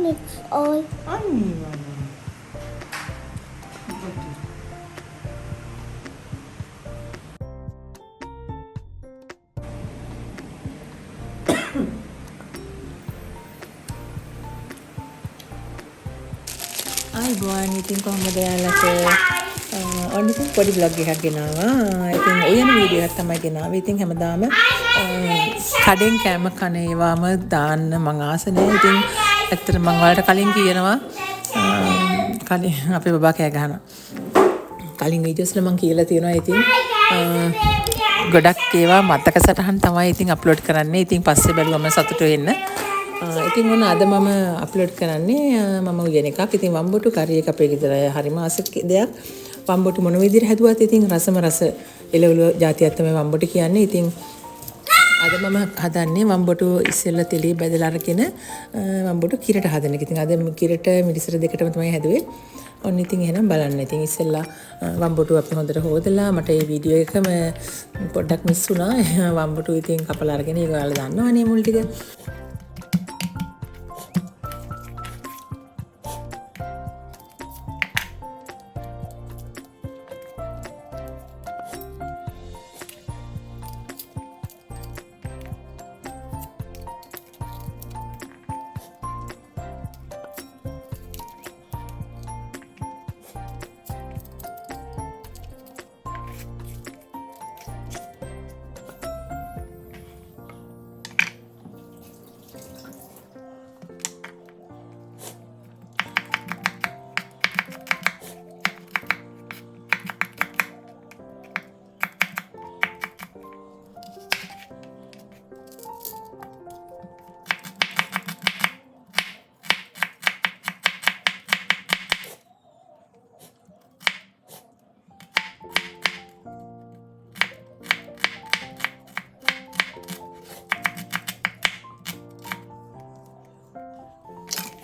Oi. ආයිබෝන් ඉතින් කොහොමද යාලට ඔන්න ඉතින් පොඩි බ්ලොග් එකක් ගෙනාවා. ඉතින් උයන වීඩියෝ එකක් තමයි ගෙනාවේ. ඉතින් හැමදාම කඩෙන් කෑම කන ඒවාම දාන්න මං ආස නැහැ. ඉතින් ඇත්තට මං ඔයාලට කලින් කියනවා කලින් අපේ බබා කෑ ගහනවා. කලින් වීඩියෝස් වල මං කියලා තියෙනවා. ඉතින් ගොඩක් ඒවා මතක සටහන් තමයි ඉතින් අප්ලෝඩ් කරන්නේ. ඉතින් පස්සේ බැලුවම සතුටු වෙන්න. ඉතින් මොන අද මම අප්ලෝඩ් කරන්නේ මම උයන එකක්. ඉතින් වම්බොටු කරි එක අපේ ගෙදර හරිම ආස දෙයක්. වම්බොටු මොන විදිහට හැදුවත් ඉතින් රසම රස එළවලු જાතියක් තමයි වම්බොටු කියන්නේ. ඉතින් අද මම හදන්නේ වම්බොටු ඉස්සෙල්ලා තෙලේ බැදලා අරගෙන වම්බොටු කිරට හදන එක. ඉතින් අද කිරට මිරිසර දෙකටම තමයි හැදුවේ. ඔන්න ඉතින් එහෙනම් බලන්න. ඉතින් ඉස්සෙල්ලා වම්බොටු අපි හොඳට හොදලා මට මේ වීඩියෝ එකම පොඩ්ඩක් මිස් වුණා. වම්බොටු ඉතින් කපලා අරගෙන ඒක ඔයාලා දන්නවනේ මුල් ටික.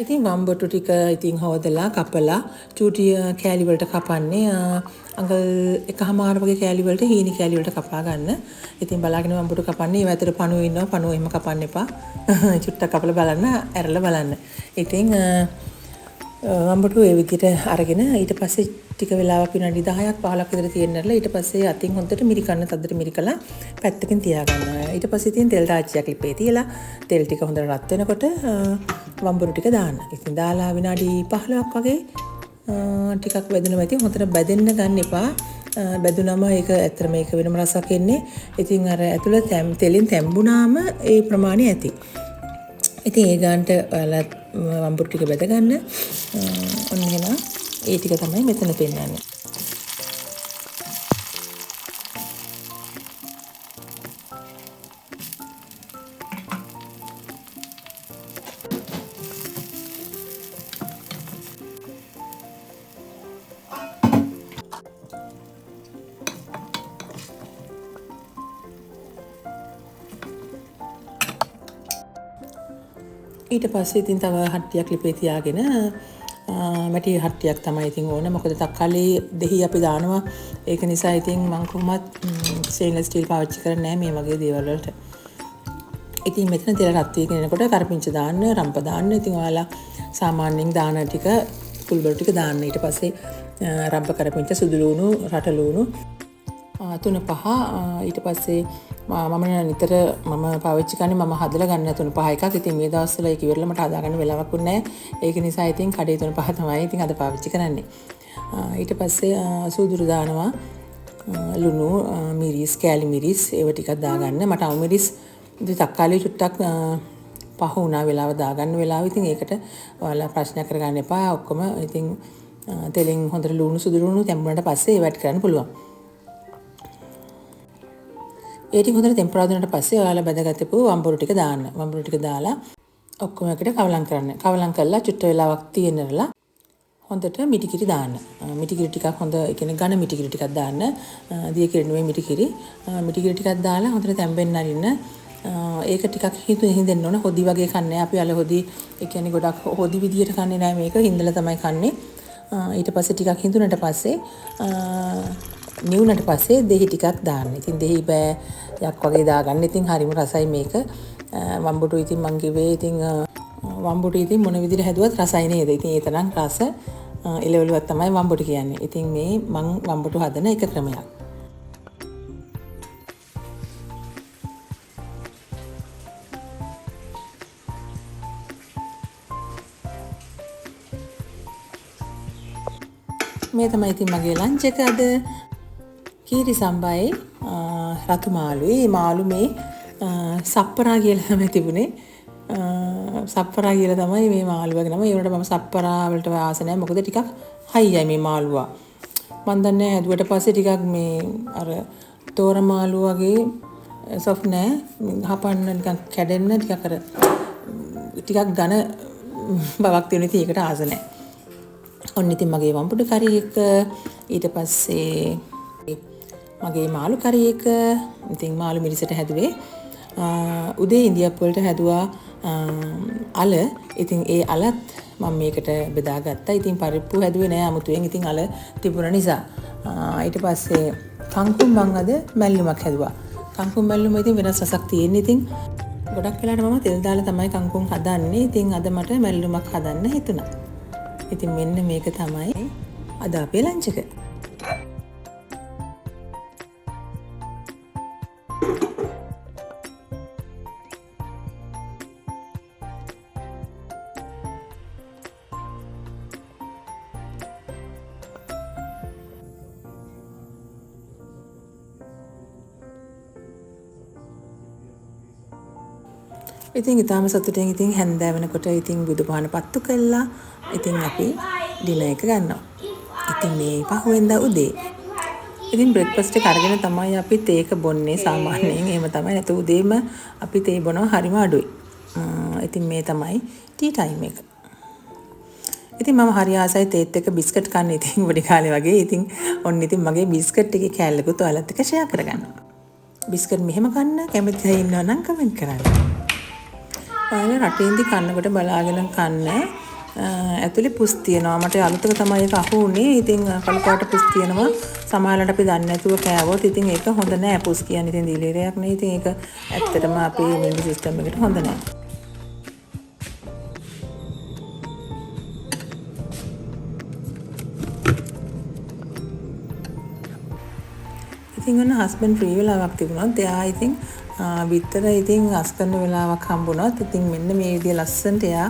ඉතින් වම්බොටු ටික ඉතින් හොදලා කපලා චූටි කෑලි වලට කපන්නේ අඟල් එකමාර වගේ කෑලි වලට හීනි කෑලි වලට කපා ගන්න. ඉතින් බලාගෙන වම්බොටු කපන්නේ. ඒ ඇතර පණුව ඉන්නවා. පණුව එහෙම කපන්න එපා. චුට්ටක් කපලා බලන්න, ඇරලා බලන්න. ඉතින් වම්බොටු ඒ විදිහට අරගෙන ඊට පස්සේ ටික වෙලාවක් විනාඩි 10ක් 15ක් විතර තියෙන්නලා ඊට පස්සේ අතින් හොඳට මිරිකන්න තදට මිරිකලා පැත්තකින් තියාගන්න. ඊට පස්සේ ඉතින් තෙල් රාජ්‍යයක් ලිපේ තියලා තෙල් ටික හොඳට රත් වෙනකොට වම්බොටු ටික දාන්න. ඉතින් දාලා විනාඩි 15ක් වගේ ටිකක් වැදුනම ඉතින් හොඳට බැදෙන්න ගන්න එපා. බැදුනම ඒක ඇත්තට මේක වෙනම රසක් එන්නේ. ඉතින් අර ඇතුළේ තෙලින් තැම්බුනාම ඒ ප්‍රමාණය ඇති. ඉතින් ඒ ගානට ඔයාලා වම්බොටු ටික බෙද ගන්න. ඔන්න එහෙනම් ඒ ටික තමයි මෙතන පෙන්නන්නේ. ඊට පස්සේ ඉතින් තව හට්ටියක් ලිපේ තියාගෙන මැටි හට්ටියක් තමයි ඉතින් ඕන. මොකද තක්කාලි දෙහි අපි දානවා. ඒක නිසා ඉතින් මම කොහොමත් ස්ටේන්ලස් ස්ටීල් පාවිච්චි කරන්නේ නැහැ මේ වගේ දේවල් වලට. ඉතින් මෙතන තෙල රත් වීගෙන එනකොට කරපිංච දාන්න, රම්ප දාන්න. ඉතින් ඔයාලා සාමාන්‍යයෙන් දාන ටික කුල්බල් ටික දාන්න. ඊට පස්සේ රම්ප කරපිංච සුදු ලුණු, රට ලුණු 3-5 ඊට පස්සේ මම නිතර මම පාවිච්චි කරන්නේ මම හදලා ගන්න 3-5 එකක්. ඉතින් මේ දවස්වල ඒක ඉවරලා මට හදාගන්න වෙලාවක් නැහැ. ඒක නිසා ඉතින් කඩේ 3-5 තමයි ඉතින් අද පාවිච්චි කරන්නේ. ඊට පස්සේ සූදුරු දානවා, ලුණු, මිරිස්, කෑලි මිරිස් ඒව ටිකක් දාගන්න. මට අවු මිරිස් ඉතින් තක්කාලි චුට්ටක් පහ වුණා වෙලාව දාගන්න වෙලාව. ඉතින් ඒකට ඔයාලා ප්‍රශ්න කරගන්න එපා. ඔක්කොම ඉතින් තෙලින් හොඳට ලුණු සුදු ලුණු තැම්බුණාට පස්සේ ඒව ඇඩ් කරන්න පුළුවන්. ඒ ටික හොඳට ටෙම්පරා දුන්නාට පස්සේ ඔයාලා බැදගත්තපු වම්බොරු ටික දාන්න. වම්බොරු ටික දාලා ඔක්කොම එකට කවලම් කරන්න. කවලම් කරලා චුට්ට වෙලාවක් තියෙනරලා හොඳට මිටිකිරි දාන්න. මිටිකිරි ටිකක් හොඳ ඒ කියන්නේ ඝන මිටිකිරි ටිකක් දාන්න. දිය කිරි නෙවෙයි මිටිකිරි. මිටිකිරි ටිකක් දාලා හොඳට තැම්බෙන්න අරින්න. ඒක ටිකක් හිඳෙන්න ඕන. හොදි වගේ කන්නේ. අපි අල හොදි ඒ කියන්නේ ගොඩක් හොදි විදියට කන්නේ නැහැ මේක. හිඳලා තමයි කන්නේ. ඊට පස්සේ ටිකක් හිඳුනට පස්සේ නිවුනට පස්සේ දෙහි ටිකක් දාන්න. ඉතින් දෙහි බෑයක් වගේ දාගන්න. ඉතින් හරිම රසයි මේක. වම්බොටු ඉතින් මං කිව්වේ ඉතින් වම්බුට ඉතින් මොන විදිහට හැදුවත් රසයි නේද? ඉතින් ඒ තරම් රස එළවලුවක් තමයි වම්බුට කියන්නේ. ඉතින් මේ මං වම්බුට හදන එක ක්‍රමයක්. මේ තමයි ඉතින් මගේ ලන්ච් එක අද. කීරි සම්බයි රතු මාළුයි. මේ මාළු මේ සප්පරා කියලා තමයි තිබුණේ. සප්පරා කියලා තමයි මේ මාළුවගේ නම. ඒ වුණාට මම සප්පරා වලට ආස නැහැ. මොකද ටිකක් හයියයි මේ මාළුවා. මන් දන්නේ හැදුවට පස්සේ ටිකක් මේ අර තෝර මාළු වගේ සොෆ්ට් නෑ. හපන්න නිකන් කැඩෙන්න ටිකක් අර ටිකක් ඝන බවක් තියෙන ඉතින් ඒකට ආස නැහැ. ඔන්න ඉතින් මගේ වම්පුඩු කරි එක ඊට පස්සේ මගේ මාළු කරි එක ඉතින් මාළු මිරිසට හැදුවේ උදේ ඉන්දියාප්පු වලට හැදුවා අල. ඉතින් ඒ අලත් මම මේකට බෙදාගත්තා. ඉතින් පරිප්පු හැදුවේ නෑ 아무තුවෙන්. ඉතින් අල තිබුණ නිසා. ඊට පස්සේ කංකුම් මං අද මැල්ලුමක් හැදුවා. කංකුම් මැල්ලුම ඉතින් වෙනස් රසක් තියෙන. ඉතින් ගොඩක් වෙලාවට මම තෙල් දාලා තමයි කංකුම් හදන්නේ. ඉතින් අද මට මැල්ලුමක් හදන්න හිතුණා. ඉතින් මෙන්න මේක තමයි අද අපේ ලන්ච් එක. ඉතින් ඊටම සතුටින් ඉතින් හැන්දෑ වෙනකොට ඉතින් බුදුපහන පත්තු කළා. ඉතින් අපි ඩිනර් එක ගන්නවා. ඉතින් මේ පහුවෙන්දා උදේ ඉතින් බ්‍රෙක්ෆාස්ට් එක අරගෙන තමයි අපි තේක බොන්නේ සාමාන්‍යයෙන්. එහෙම තමයි. නැතු උදේම අපි තේ බොනවා හරිම අඩුයි. ඉතින් මේ තමයි ටී ටයිම් එක. ඉතින් මම හරි ආසයි තේත් එක බිස්කට් කන්න. ඉතින් පොඩි කාලේ වගේ. ඉතින් ඔන්න ඉතින් මගේ බිස්කට් එකේ කෑල්ලකුත් ඔයාලත් එක්ක ෂෙයා කරගන්නවා. බිස්කට් මෙහෙම කන්න කැමති අය ඉන්නවා නම් කමෙන්ට් කරන්න. ඔයාලා රටේන්දි කන්නකොට බලාගෙන කන්න. ඇතුලේ පුස් තියෙනවා. මට අලුතක තමයි ඒක අහු උනේ. ඉතින් කළු පාට පුස් තියෙනවා. සමහරවිට අපි දන්නේ නැතුව කෑවොත් ඉතින් ඒක හොඳ නෑ. පුස් කියන්නේ ඉතින් දිලීරයක් නේ. ඉතින් ඒක ඇත්තටම අපේ ඉමුන් සිස්ටම් එකට හොඳ නෑ. ඉතින් ඔන්න හස්බන්ඩ් ෆ්‍රී වෙලාවක් තිබුණොත් එයා ඉතින් විතර ඉතින් අස් කරන වෙලාවක් හම්බුණොත් ඉතින් මෙන්න මේ විදිය ලස්සනට එයා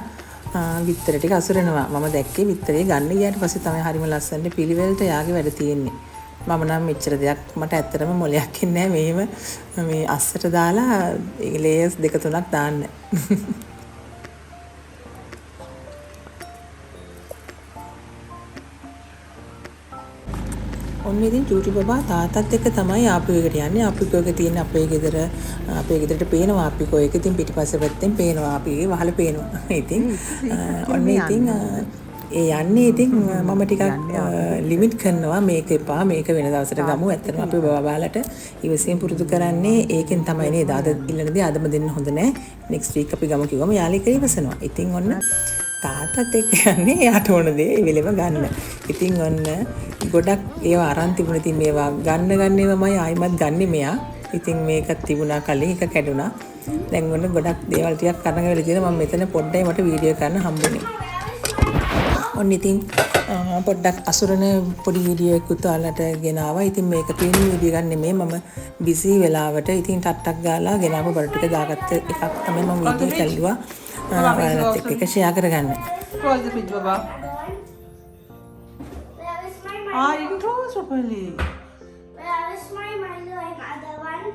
විතර ටික අසුරනවා. මම දැක්කේ විතරේ ගන්න ගියාට පස්සේ තමයි හරිම ලස්සනට පිළිවෙලට යාගේ වැඩ තියෙන්නේ. මම නම් මෙච්චර දෙයක් මට ඇත්තටම මොලයක් ඉන්නේ නැහැ. මෙහෙම මේ අස්සට දාලා ලේයර්ස් දෙක තුනක් දාන්න. ඔන්න ඉතින් චූටි බබා තාත්තත් එක්ක තමයි ආපිකෝයකට යන්නේ. ආපිකෝයක තියෙන අපේ ගෙදරට පේනවා ආපිකෝය එක. ඉතින් පිටිපස්සේ පැත්තෙන් පේනවා ආපිගේ වහල පේනවා. ඉතින් ඔන්න ඉතින් ඒ යන්නේ ඉතින් මම ටිකක් ලිමිට් කරනවා මේක එපා මේක වෙන දවසට ගමු. ඇත්තටම අපි බබාලට ඉවසීම පුරුදු කරන්නේ ඒකෙන් තමයි නේද. අද ඉල්ලනදී අදම දෙන්න හොඳ නැහැ. නෙක්ස්ට් වීක් අපි ගමු කිව්වම යාළුවෙක් කියලා ඉවසනවා. ඉතින් ඔන්න තාත්තත් එක්ක යන්නේ යාට ඕන දේ වෙලෙම ගන්න. ඉතින් ඔන්න ගොඩක් ඒවා අරන් තිබුණා. ඉතින් මේවා ගන්නේමයි ආයිමත් ගන්නෙ මෙයා. ඉතින් මේකත් තිබුණා කලින් එක කැඩුනා. දැන් ඔන්න ගොඩක් දේවල් ටිකක් කරන්න වෙලා තියෙනවා. මම මෙතන පොඩ්ඩයි මට වීඩියෝ කරන්න හම්බුනේ. ඔන්න ඉතින් පොඩ්ඩක් අසුරන පොඩි වීඩියෝ එකක් ඔයාලට ගෙනාවා. ඉතින් මේක තියෙන වීඩියෝ ගන්න නෙමෙයි මම බිසි වෙලාවට ඉතින් ටට්ටක් ගාලා ගෙනාව බඩ ටික දාගත්ත එකක් තමයි මම වීඩියෝ කළුවා. ඔයාලත් එක්ක එක ෂෙයා කරගන්න. Close the fridge, Baba. You can close properly. Where's my Milo and other one?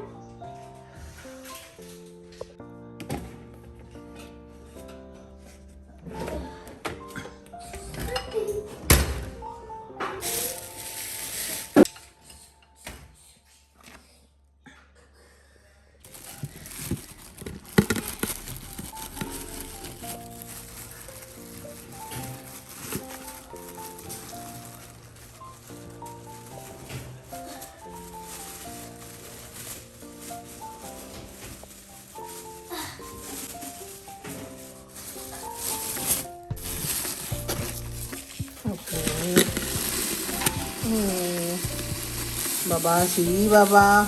Baba, see, Baba.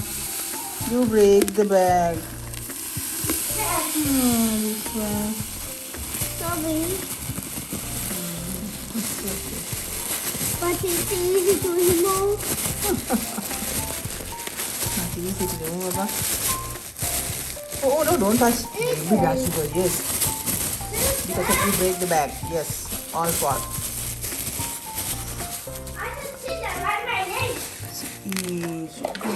You break the bag. Sorry. But it's easy to remove. Not easy to do, Baba. Oh, no, don't touch. Baby dark sugar, yes. Because if you break the bag, yes. All fault. I can see that right my leg. Sugar.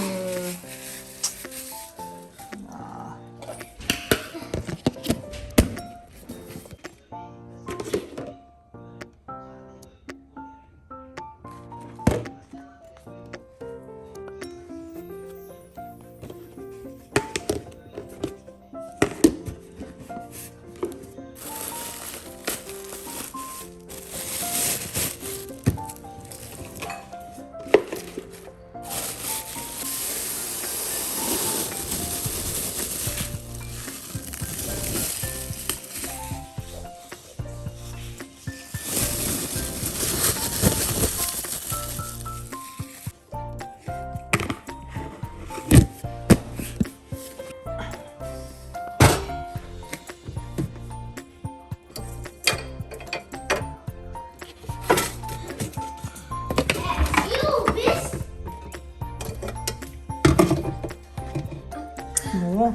No.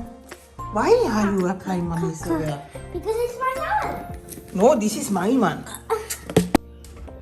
Why are you applying mommy's sugar? Because it's my hand. No, this is my one.